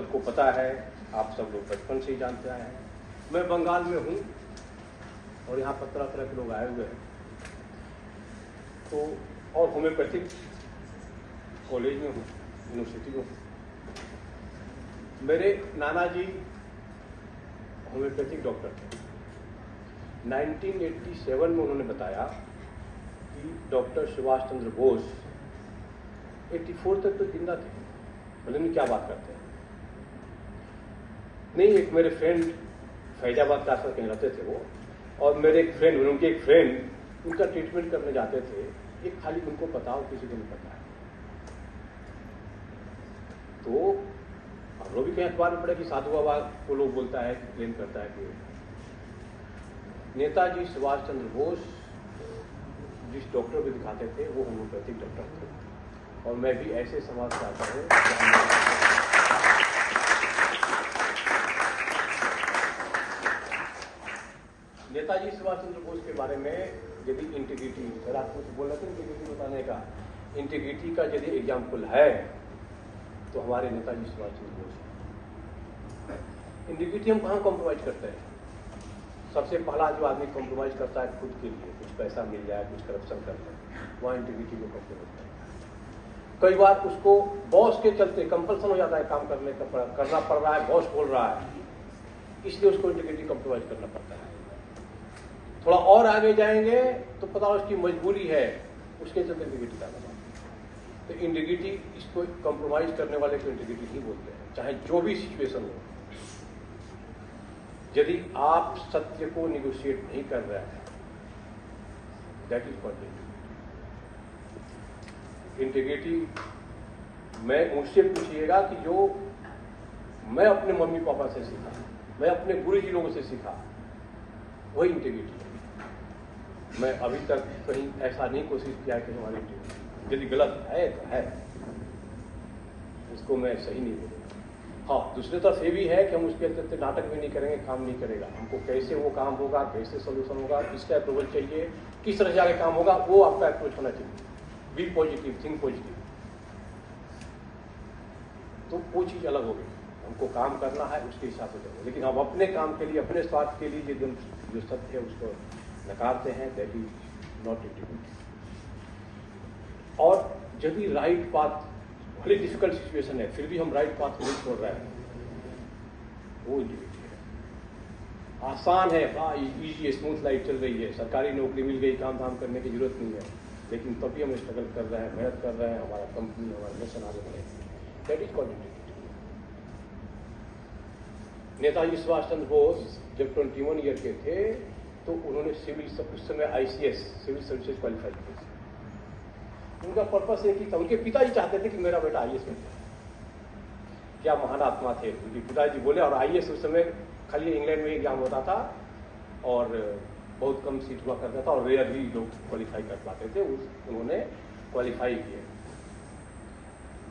सबको पता है, आप सब लोग बचपन से ही जानते आए हैं। मैं बंगाल में हूँ और यहाँ पर तरह तरह के लोग आए हुए हैं। तो और होम्योपैथिक कॉलेज में हूँ, यूनिवर्सिटी में हूँ। मेरे नाना जी होम्योपैथिक डॉक्टर थे। 1987 में उन्होंने बताया कि डॉक्टर सुभाष चंद्र बोस 84 तक तो जिंदा थे। बोले नहीं, क्या बात करते हैं? नहीं, एक मेरे फ्रेंड फैजाबाद के आसपास कहीं रहते थे वो, और मेरे एक फ्रेंड, उनके एक फ्रेंड उनका ट्रीटमेंट करने जाते थे। एक खाली उनको पता हो, किसी को नहीं पता है। तो हम लोग भी कहीं अखबार में पढ़े कि साधु बाबा को लोग बोलता है, क्लेम करता है कि नेताजी सुभाष चंद्र बोस जिस डॉक्टर को दिखाते थे वो होम्योपैथिक डॉक्टर थे। और मैं भी ऐसे समाज से आता हूँ। नेताजी सुभाष चंद्र बोस के बारे में यदि इंटीग्रिटी, सर आप कुछ बोल रहे थे इंटीग्रिटी बताने का, इंटीग्रिटी का यदि एग्जाम्पल है तो हमारे नेताजी सुभाष चंद्र बोस। इंटीग्रिटी हम कहाँ कॉम्प्रोमाइज करते हैं? सबसे पहला जो आदमी कॉम्प्रोमाइज करता है खुद के लिए, कुछ पैसा मिल जाए, कुछ करप्शन कर ले, वहाँ इंटीग्रिटी को कॉम्प्रोमाइज करता है। कई बार उसको बॉस के चलते कंपल्सन हो जाता है, काम करना पड़ रहा है, बॉस बोल रहा है, इसलिए उसको इंटीग्रिटी कॉम्प्रोमाइज करना पड़ता है। थोड़ा और आगे जाएंगे तो पता उसकी मजबूरी है, उसके चलते इंटीग्रिटी का लगा। तो इंटीग्रिटी, इसको कॉम्प्रोमाइज करने वाले को इंटीग्रिटी नहीं बोलते हैं, चाहे जो भी सिचुएशन हो। यदि आप सत्य को निगोशिएट नहीं कर रहे हैं, दैट इज कॉल्ड इंटीग्रिटी। मैं मुझसे पूछिएगा कि जो मैं अपने मम्मी पापा से सीखा, मैं अपने गुरुजी लोगों से सीखा, वही इंटीग्रिटी है। मैं अभी तक कहीं ऐसा नहीं कोशिश किया कि हमारी इंटीग्रिटी यदि गलत है तो है, उसको मैं सही नहीं बोलूँगा। हाँ, दूसरी तरफ ये भी है कि हम उसके अंदर नाटक भी नहीं करेंगे, काम नहीं करेगा। हमको कैसे वो काम होगा, कैसे सोल्यूशन होगा, किसका अप्रूवल चाहिए, किस तरह से आगे काम होगा, वो आपका अप्रोच होना चाहिए। Be positive, think positive. तो वो चीज अलग हो गई। हमको काम करना है, उसके हिसाब से चलो। लेकिन हम अपने काम के लिए, अपने स्वार्थ के लिए जो सत्य है उसको नकारते हैं, दैट इज नॉट इंटीग्रिटी। और यदि राइट पाथ, बड़ी डिफिकल्ट सिचुएशन है, फिर भी हम राइट पाथ नहीं छोड़ रहे हैं, वो इंटीग्रिटी है। आसान है, हाँ, इजी स्मूथ लाइफ चल रही है, सरकारी नौकरी मिल गई, काम धाम करने की जरूरत नहीं है, लेकिन तभी हम स्ट्रगल कर रहे हैं, मेहनत कर रहे हैं, हमारा कंपनी, हमारा नेशन आगे बढ़े, that is called integrity. Netaji Subhash Chandra Bose जब 21 ईयर के थे तो उन्होंने उस समय ICS सिविल सर्विसेज क्वालिफाई किए। उनका पर्पस एक ही था, उनके पिताजी चाहते थे कि मेरा बेटा IAS बन जाए। क्या महान आत्मा थे उनके पिताजी, बोले। और IAS उस समय खाली इंग्लैंड में एग्जाम होता था और बहुत कम सीट हुआ करता था और रेयरली लोग क्वालिफाई कर पाते थे। उन्होंने क्वालिफाई किए।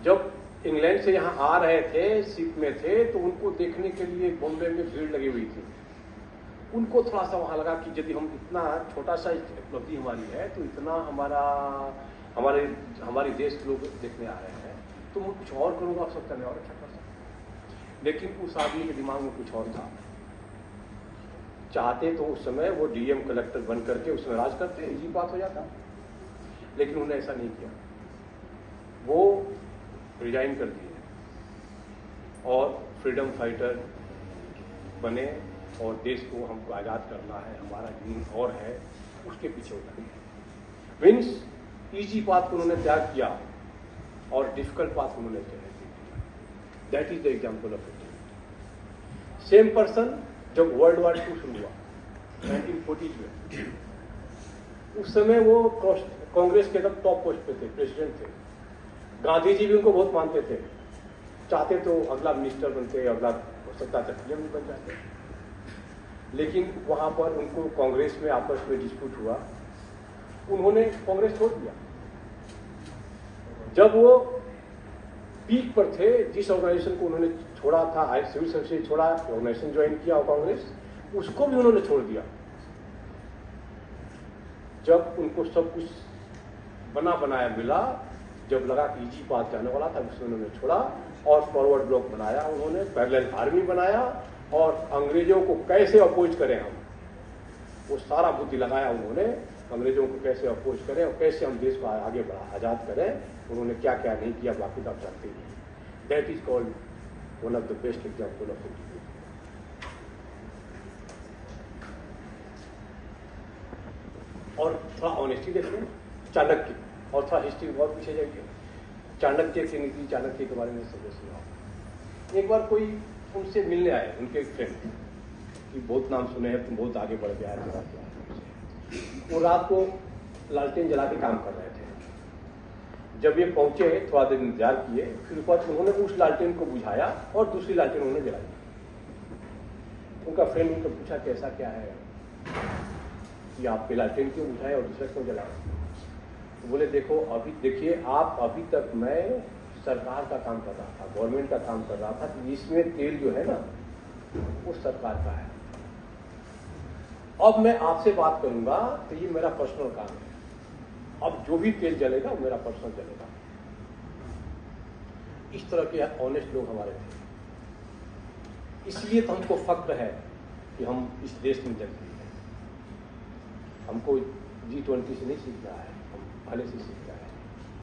जब इंग्लैंड से यहाँ आ रहे थे, शिप में थे, तो उनको देखने के लिए बॉम्बे में भीड़ लगी हुई थी। उनको थोड़ा सा वहाँ लगा कि यदि हम इतना छोटा सा उपलब्धि हमारी है, तो इतना हमारे देश के लोग देखने आ रहे हैं, तो मैं कुछ और करूँगा, आप सब करने और अच्छा कर सकते। लेकिन उस आदमी के दिमाग में कुछ और था। चाहते तो उस समय वो DM कलेक्टर बन करके उसमें राज करते, इजी बात हो जाता, लेकिन उन्होंने ऐसा नहीं किया। वो रिजाइन कर दिए और फ्रीडम फाइटर बने और देश को हमको आज़ाद करना है, हमारा यूनियन और है, उसके पीछे उतरे। मीन्स इजी पाथ को उन्होंने त्याग किया और डिफिकल्ट पाथ को उन्होंने त्याग किया। That is the example of integrity. Same person जब वर्ल्ड वॉर 2 शुरू हुआ 1940 में, उस समय वो कांग्रेस के एकदम टॉप पोस्ट पे थे, प्रेसिडेंट थे। गांधी जी भी उनको बहुत मानते थे, चाहते तो अगला मिनिस्टर बनते, अगला हो सकता था PM भी बन जाते। लेकिन वहां पर उनको कांग्रेस में आपस में डिस्प्यूट हुआ, उन्होंने कांग्रेस छोड़ दिया। जब वो पीक पर थे, जिस ऑर्गेनाइजेशन को उन्होंने छोड़ा था, सिविल सर्विसेज छोड़ा, ऑर्गेनाइजेशन ज्वाइन किया और कांग्रेस, उसको भी उन्होंने छोड़ दिया। जब उनको सब कुछ बना बनाया मिला, जब लगा कि इजी पाथ जाने वाला था, उसमें उन्होंने छोड़ा और फॉरवर्ड ब्लॉक बनाया उन्होंने, पैरेलल आर्मी बनाया, और अंग्रेजों को कैसे अपोज करें हम, वो सारा बुद्धि लगाया उन्होंने, अंग्रेजों को कैसे अपोज करें और कैसे हम देश को आगे बढ़ा आज़ाद करें। उन्होंने क्या क्या नहीं किया बाकी तो आप जानते ही। That is called one of the best example of India. और थोड़ा ऑनेस्टी देखिए चाणक्य, और थोड़ा हिस्ट्री बहुत पीछे जाइए। चाणक्य की नीति, चाणक्य के बारे में सबको सुना। एक बार कोई उनसे मिलने आए, उनके एक फ्रेंड कि बहुत नाम सुने हैं, तुम बहुत आगे बढ़ गया है। वो रात को लालटेन जला के काम कर रहे थे। जब ये पहुंचे थोड़ा देर इंतजार किए, फिर उन्होंने उस लालटेन को बुझाया और दूसरी लालटेन उन्होंने जलाई। उनका फ्रेंड उनसे पूछा कैसा क्या है कि आपके लालटेन क्यों बुझाए और दूसरा क्यों जलाए? तो बोले देखो अभी देखिए, आप अभी तक मैं सरकार का काम कर रहा था, गवर्नमेंट का काम कर रहा था, तो इसमें तेल जो है ना वो सरकार का है। अब मैं आपसे बात करूंगा तो ये मेरा पर्सनल काम है। अब जो भी तेल जलेगा वो मेरा पर्सनल जलेगा। इस तरह के ऑनेस्ट लोग हमारे थे। इसलिए तो हमको फक्र है कि हम इस देश में जन्म लिए हैं। हमको G20 से नहीं सीखना है, हम पहले से सीखना है।